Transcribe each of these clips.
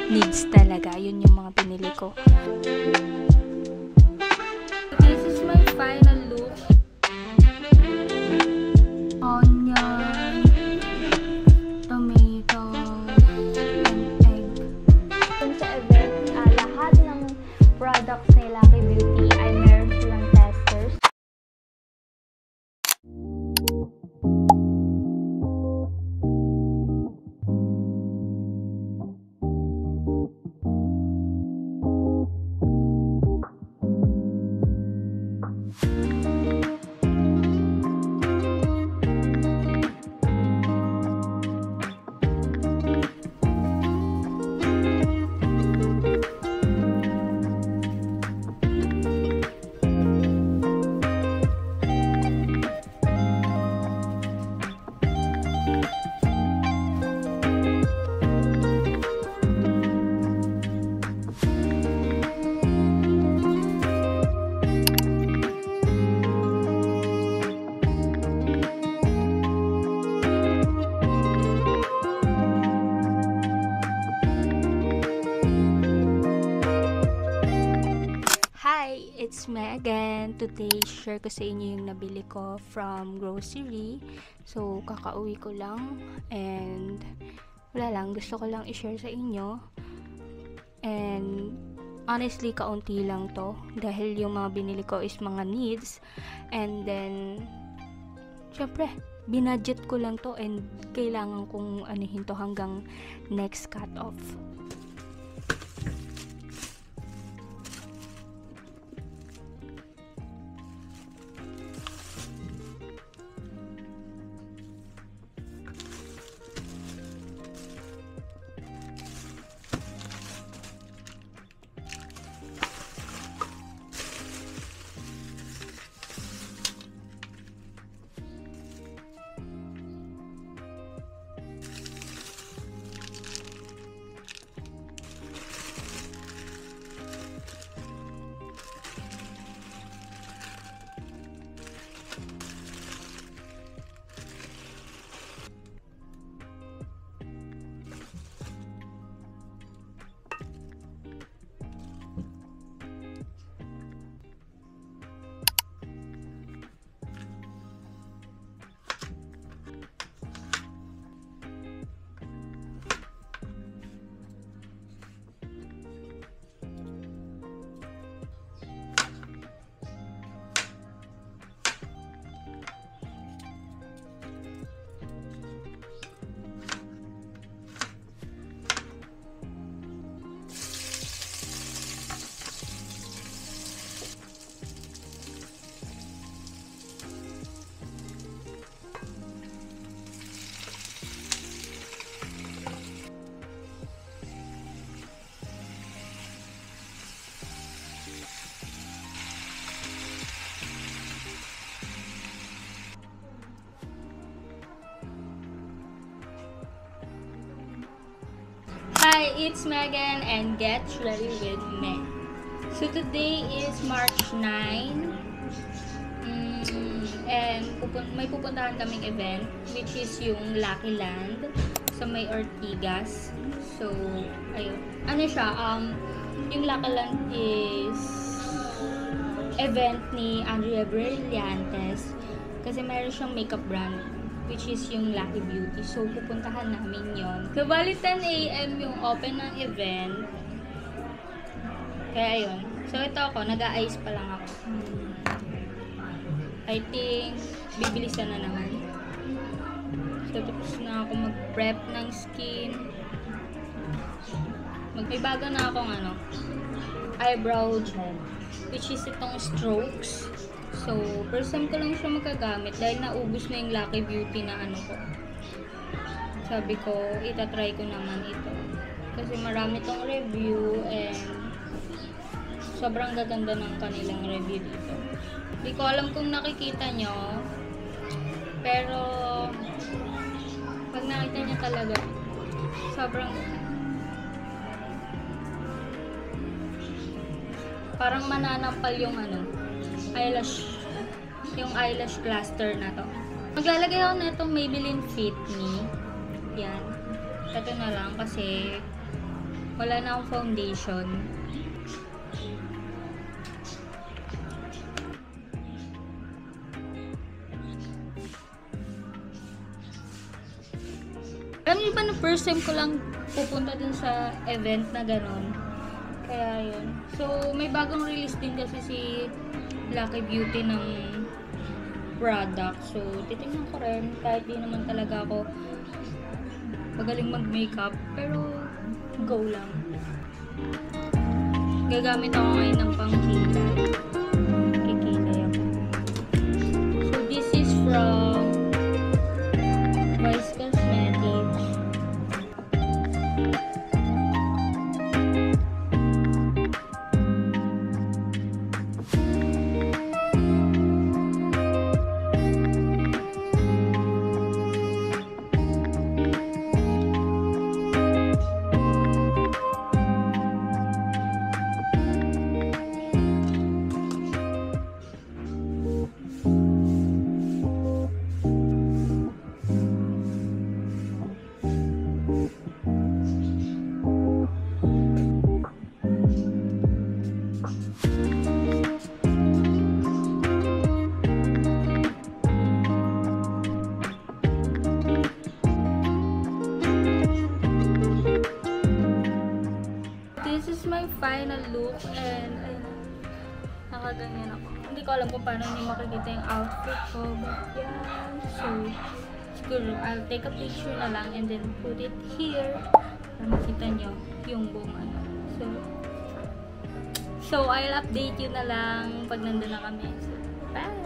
needs talaga. Yun yung mga pinili ko. This is my final look. Onion, tomatoes, and egg. Dun sa event, lahat ng products ni Lucky Beauty ay meron silang testers. Hi! It's me again. Today, share ko sa inyo yung nabili ko from grocery. So, kakauwi ko lang. And, wala lang. Gusto ko lang i-share sa inyo. And, honestly, kaunti lang to. Dahil yung mga binili ko is mga needs. And then, syempre, binudget ko lang to. And, kailangan kong anuhin to hanggang next cut-off. Hi, it's Megan and get ready with me. So today is March 9 and may pupuntahan kaming event which is yung Lucky Land sa may Ortigas. So, ayun. Ano siya? Yung Lucky Land is event ni Andrea Brillantes kasi mayroon siyang makeup brand which is yung Lucky Beauty. So, pupuntahan namin yon. So, bali 10 AM yung open ng event. Kaya yun. So, ito ako. Nag-a-ice pa lang ako. I think, bibilisan na naman. So, tapos na ako mag-prep ng skin. May bago na akong eyebrow gel. Which is itong Strokes. So, first time ko lang siya magagamit dahil naubos na yung Lucky Beauty na ko. Sabi ko, itatry ko naman ito. Kasi marami tong review and sobrang gaganda ng kanilang review dito. Hindi ko alam kung nakikita nyo, pero pag nakita nyo talaga, sobrang parang mananampal yung eyelash cluster na to. Maglalagay ako na itong Maybelline Fit Me. Yan. Ito na lang kasi Wala na akong foundation. Alam niyo ba na first time ko lang pupunta dun sa event na ganon? Kaya yun. So, may bagong release din kasi si Lucky Beauty ng product. So, titingnan ko rin. Kahit di naman talaga ako magaling mag-makeup. Pero, go lang. Gagamit ako ngayon ng pangkilay. Kikilay ako. So, this is from Vice Cosmetics. This is my final look and nakaganyan ako. Hindi ko alam kung paano hindi makikita yung outfit ko. But yan. So, siguro I'll take a picture na lang and then put it here para makita nyo yung buong ano. So I'll update you na lang pag nandun na kami. So, bye!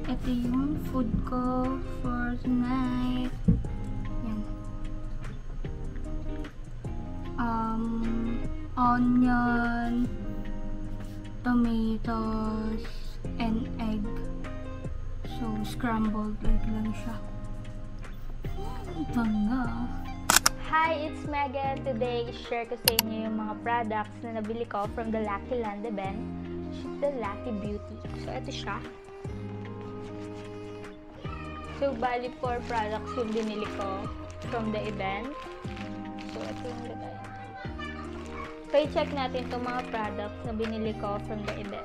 Ito yung food ko for tonight. Yan. Onion, tomatoes, and egg. So, scrambled egg lang siya. Ito na. Hi, it's Megan. Today, share ko sa inyo yung mga products na nabili ko from the Lucky Land event. Which is the Lucky Beauty. So, ito siya. So, bali 4 products yung binili ko from the event. So, ito yung lagay. So, i-check natin itong mga products na binili ko from the event.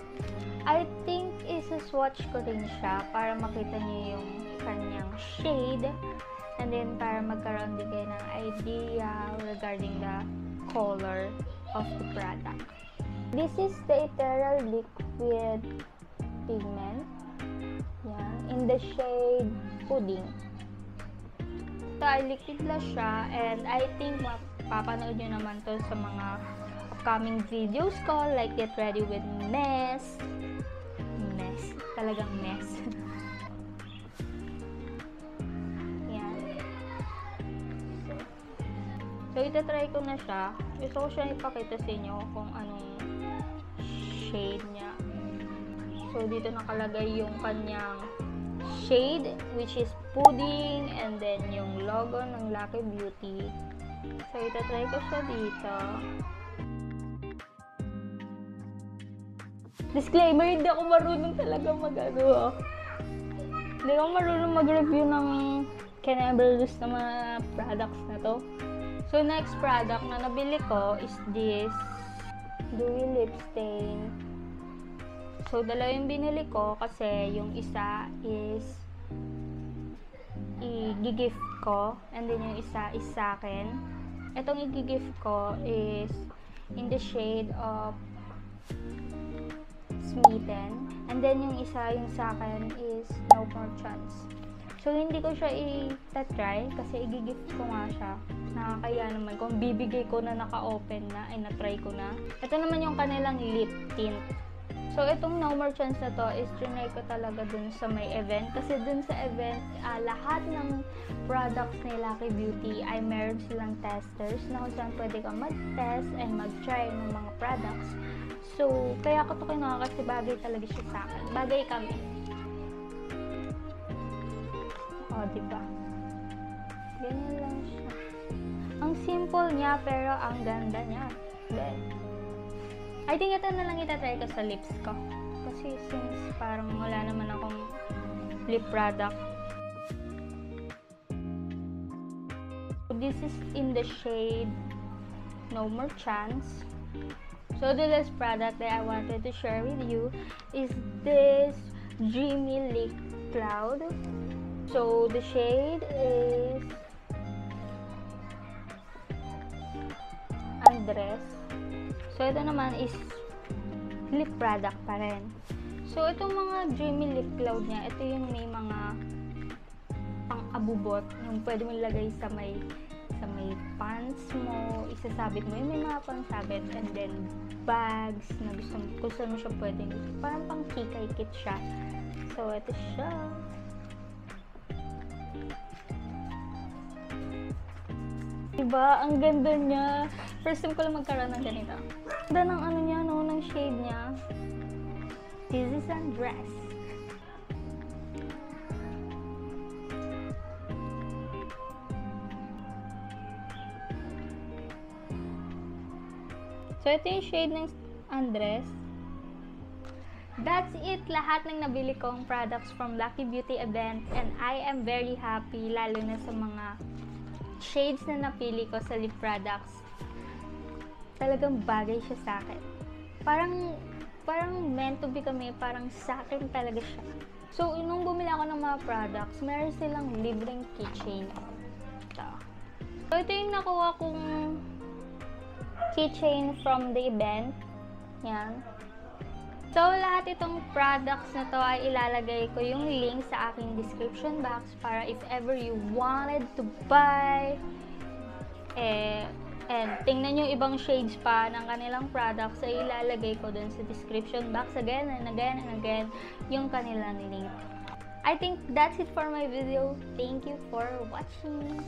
I think isa-swatch ko rin siya para makita niyo yung kanyang shade. And then, para magkaroon din kayo ng idea regarding the color of the product. This is the Ethereal Liquid Pigment. Yan. In the shade Pudding. So, liquid lang siya. And I think mapapanood nyo naman to sa mga upcoming videos ko. Like, Get Ready with Mess. Mess. Talagang mess. Yan. So, itatry ko na siya. Gusto ko siya ipakita sa inyo kung anong shade niya. So, dito nakalagay yung kanyang shade, which is pudding, and then yung logo ng Lucky Beauty. So, itatry ko siya dito. Disclaimer, hindi ako marunong talaga hindi ako marunong mag-review ng Kenebelus na mga products na to. So, next product na nabili ko is this Dewy Lip Stain. So, dalawa yung binili ko kasi yung isa is i-gift ko and then yung isa is sa akin. Itong i-gift ko is in the shade of Smitten. And then yung isa yung sa akin is No More Chance. So, hindi ko siya i-try kasi i-gift ko nga siya. Nakakaya naman kung bibigay ko na naka-open na, ay na-try ko na. Ito naman yung kanilang lip tint. So, itong No More Chance na to is trinay ko talaga dun sa may event. Kasi dun sa event, lahat ng products ni Lucky Beauty ay meron silang testers na kung saan pwede kang mag-test and mag-try ng mga products. So, kaya ko ito kinuha kasi bagay talaga siya sa akin. Bagay kami. O, diba? Ganyan lang siya. Ang simple niya, pero ang ganda niya. Then, I think ito na lang itatry ko sa lips ko. Kasi since parang wala naman akong lip product. This is in the shade No More Chance. So the last product that I wanted to share with you is this Dreamy Lip Cloud. So the shade is Andres. So, ito naman is lip product pa rin. So, itong mga Dreamy Lip Cloud niya, ito yung may mga pang-abubot, yung pwede mo ilagay sa may pants mo, isasabit mo, yung may mga pangsabit, and then bags na kung saan mo siya pwedeng, parang pang kikay kit siya. So, ito siya. Diba? Ang ganda niya. First time ko lang magkaroon ng ganito. Ganda ng ano niya, no? Ng shade niya. This is Andres. So, ito yung shade ng Andres. That's it. Lahat ng nabili kong products from Lucky Beauty event. And I am very happy, lalo na sa mga shades na napili ko sa lip products. Talagang bagay siya sa akin. Parang meant to be kami, parang sa akin talaga siya. So, nung bumili ako ng mga products, meron silang libreng keychain. So, ito yung nakuha kong keychain from the event. Yan. So, lahat itong products na to ay ilalagay ko yung link sa aking description box para if ever you wanted to buy and tingnan yung ibang shades pa ng kanilang products ay ilalagay ko dun sa description box again and again and again yung kanilang link. I think that's it for my video. Thank you for watching.